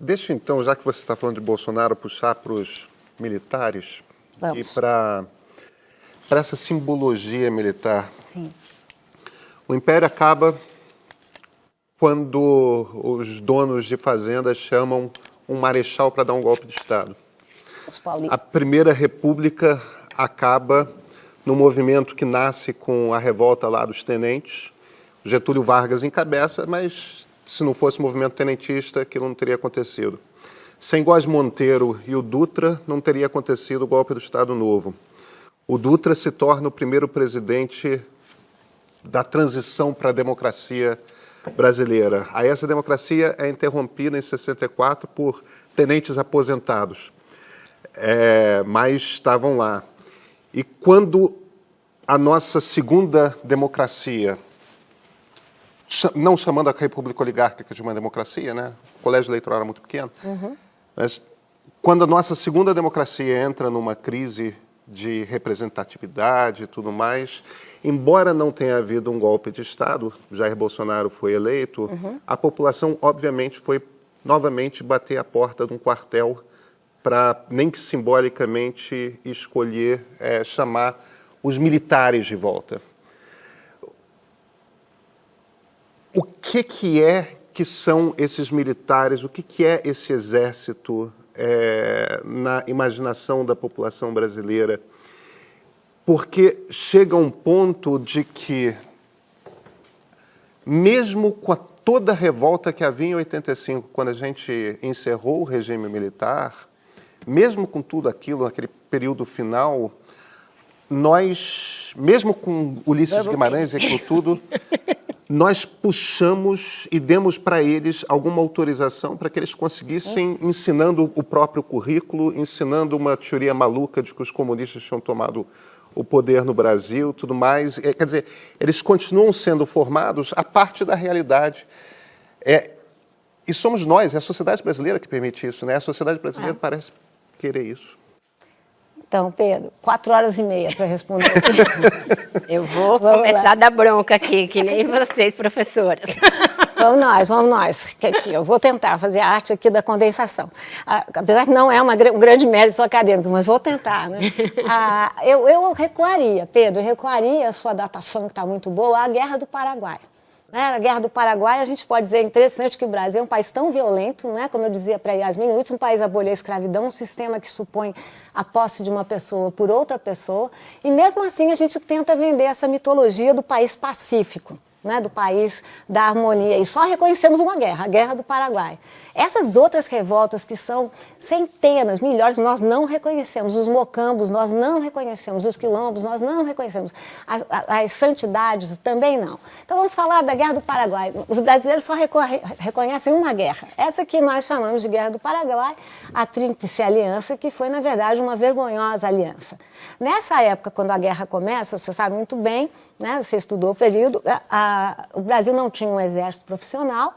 Deixa então, já que você está falando de Bolsonaro, puxar para os militares. Vamos. E para essa simbologia militar. Sim. O Império acaba quando os donos de fazendas chamam um marechal para dar um golpe de Estado. Os paulistas. A Primeira República acaba no movimento que nasce com a revolta lá dos tenentes. Getúlio Vargas encabeça, mas se não fosse o movimento tenentista, aquilo não teria acontecido. Sem Góes Monteiro e o Dutra, não teria acontecido o golpe do Estado Novo. O Dutra se torna o primeiro presidente da transição para a democracia brasileira. Aí essa democracia é interrompida em 64 por tenentes aposentados, mas estavam lá. E quando a nossa segunda democracia, não chamando a República Oligárquica de uma democracia, né? O colégio eleitoral era muito pequeno, mas quando a nossa segunda democracia entra numa crise de representatividade e tudo mais, embora não tenha havido um golpe de Estado, Jair Bolsonaro foi eleito, a população obviamente foi novamente bater a porta de um quartel para, nem que simbolicamente, escolher chamar os militares de volta. O que são esses militares, o que é esse exército na imaginação da população brasileira? Porque chega um ponto de que, mesmo com toda a revolta que havia em 85, quando a gente encerrou o regime militar, mesmo com tudo aquilo, naquele período final, nós, mesmo com Ulisses Guimarães e aquilo tudo, nós puxamos e demos para eles alguma autorização para que eles conseguissem, ensinando o próprio currículo, ensinando uma teoria maluca de que os comunistas tinham tomado o poder no Brasil, tudo mais. Quer dizer, eles continuam sendo formados a parte da realidade. E somos nós, é a sociedade brasileira que permite isso, né? A sociedade brasileira parece querer isso. Então, Pedro, 4h30 para responder. Eu vou começar a dar bronca aqui, que nem vocês, professoras. Vamos nós. Aqui, eu vou tentar fazer a arte aqui da condensação. Apesar que não é um grande mérito acadêmico, mas vou tentar, né? Eu recuaria, Pedro, a sua datação, que está muito boa, à Guerra do Paraguai. A Guerra do Paraguai, a gente pode dizer, interessante que o Brasil é um país tão violento, né? Como eu dizia para a Yasmin, o último país a abolir a escravidão, um sistema que supõe a posse de uma pessoa por outra pessoa, e mesmo assim a gente tenta vender essa mitologia do país pacífico, né? Do país da harmonia, e só reconhecemos uma guerra, a Guerra do Paraguai. Essas outras revoltas, que são centenas, milhares, nós não reconhecemos. Os mocambos, nós não reconhecemos. Os quilombos, nós não reconhecemos. As santidades, também não. Então vamos falar da Guerra do Paraguai. Os brasileiros só reconhecem uma guerra. Essa que nós chamamos de Guerra do Paraguai, a Tríplice Aliança, que foi, na verdade, uma vergonhosa aliança. Nessa época, quando a guerra começa, você sabe muito bem, né? Você estudou o período, o Brasil não tinha um exército profissional.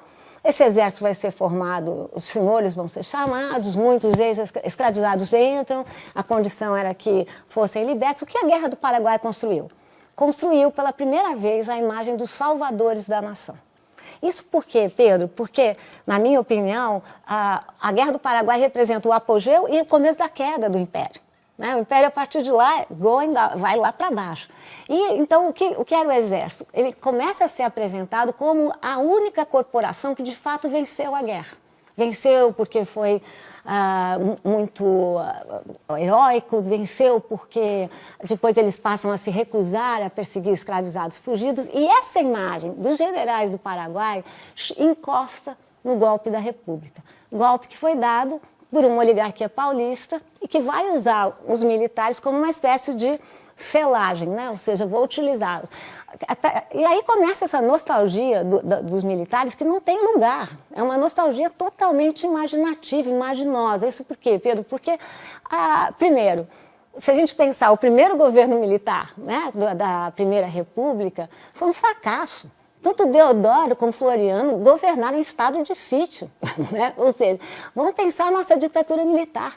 Esse exército vai ser formado, os senhores vão ser chamados, muitos ex-escravizados entram, a condição era que fossem libertos. O que a Guerra do Paraguai construiu? Construiu pela primeira vez a imagem dos salvadores da nação. Isso por quê, Pedro? Porque, na minha opinião, a Guerra do Paraguai representa o apogeu e o começo da queda do Império. O Império, a partir de lá, vai lá para baixo. E, então, o que era o Exército? Ele começa a ser apresentado como a única corporação que, de fato, venceu a guerra. Venceu porque foi muito heróico, venceu porque depois eles passam a se recusar a perseguir escravizados fugidos. E essa imagem dos generais do Paraguai encosta no golpe da República. Golpe que foi dado por uma oligarquia paulista e que vai usar os militares como uma espécie de selagem, né? Ou seja, vou utilizá-los. E aí começa essa nostalgia dos militares que não tem lugar. É uma nostalgia totalmente imaginativa, imaginosa. Isso por quê, Pedro? Porque, primeiro, se a gente pensar, o primeiro governo militar, né, da Primeira República foi um fracasso. Tanto Deodoro como Floriano governaram em estado de sítio, né? Ou seja, vamos pensar a nossa ditadura militar.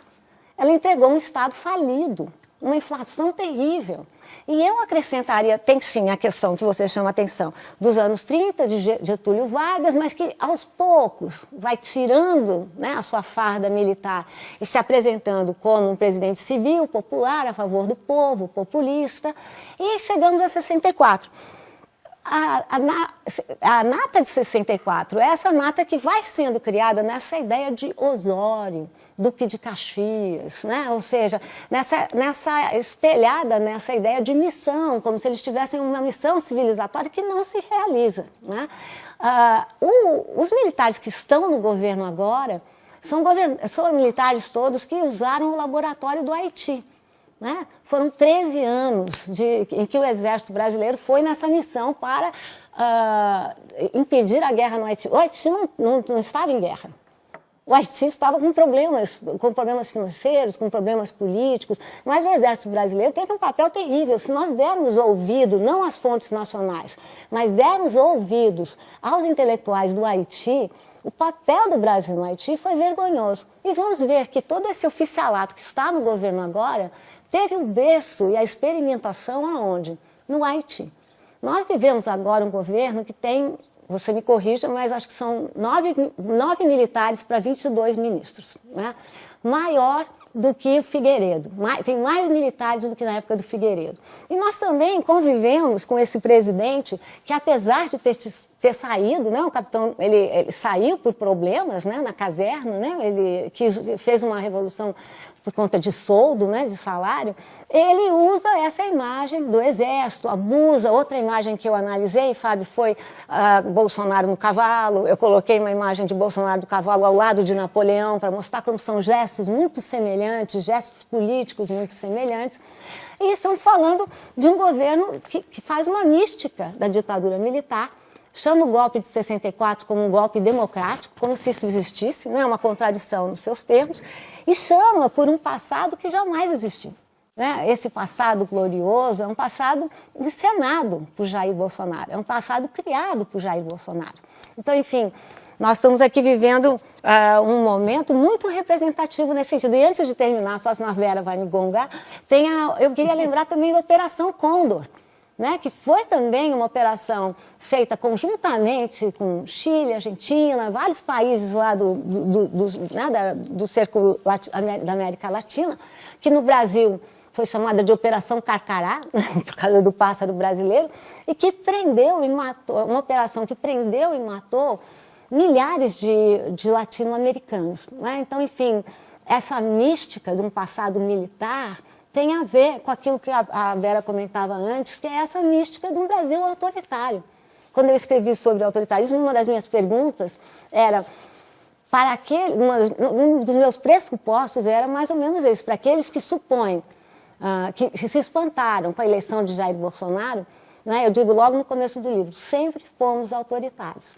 Ela entregou um estado falido, uma inflação terrível. E eu acrescentaria, tem sim a questão que você chama a atenção, dos anos 30, de Getúlio Vargas, mas que aos poucos vai tirando, né, a sua farda militar e se apresentando como um presidente civil, popular, a favor do povo, populista, e chegamos a 64. A nata de 64 é essa nata que vai sendo criada nessa ideia de Osório, Duque de Caxias, né? Ou seja, espelhada nessa ideia de missão, como se eles tivessem uma missão civilizatória que não se realiza, né? Os militares que estão no governo agora são militares todos que usaram o laboratório do Haiti. Né? Foram 13 anos em que o Exército Brasileiro foi nessa missão para impedir a guerra no Haiti. O Haiti não estava em guerra. O Haiti estava com problemas financeiros, com problemas políticos, mas o Exército Brasileiro teve um papel terrível. Se nós dermos ouvido, não às fontes nacionais, mas dermos ouvidos aos intelectuais do Haiti, o papel do Brasil no Haiti foi vergonhoso. E vamos ver que todo esse oficialato que está no governo agora teve o berço e a experimentação aonde? No Haiti. Nós vivemos agora um governo que tem, você me corrija, mas acho que são 9 militares para 22 ministros, né? Maior do que o Figueiredo, tem mais militares do que na época do Figueiredo. E nós também convivemos com esse presidente que, apesar de ter saído, né, o capitão, ele saiu por problemas, né, na caserna, né, ele fez uma revolução por conta de soldo, né, de salário, ele usa essa imagem do Exército, abusa. Outra imagem que eu analisei, Fábio, foi Bolsonaro no cavalo. Eu coloquei uma imagem de Bolsonaro do cavalo ao lado de Napoleão para mostrar como são gestos muito semelhantes, gestos políticos muito semelhantes. E estamos falando de um governo que faz uma mística da ditadura militar, chama o golpe de 64 como um golpe democrático, como se isso existisse, não é uma contradição nos seus termos, e chama por um passado que jamais existiu. Né? Esse passado glorioso é um passado encenado por Jair Bolsonaro, é um passado criado por Jair Bolsonaro. Então, enfim, nós estamos aqui vivendo um momento muito representativo nesse sentido. E antes de terminar, só se a Vera vai me gongar, eu queria lembrar também da Operação Condor, né, que foi também uma operação feita conjuntamente com Chile, Argentina, vários países lá do cerco da América Latina, que no Brasil foi chamada de Operação Carcará, por causa do pássaro brasileiro, e que prendeu e matou, uma operação que prendeu e matou milhares de latino-americanos. Né? Então, enfim, essa mística de um passado militar tem a ver com aquilo que a Vera comentava antes, que é essa mística de um Brasil autoritário. Quando eu escrevi sobre autoritarismo, uma das minhas perguntas era, um dos meus pressupostos era mais ou menos esse, para aqueles que supõem, que se espantaram com a eleição de Jair Bolsonaro, né, eu digo logo no começo do livro, sempre fomos autoritários.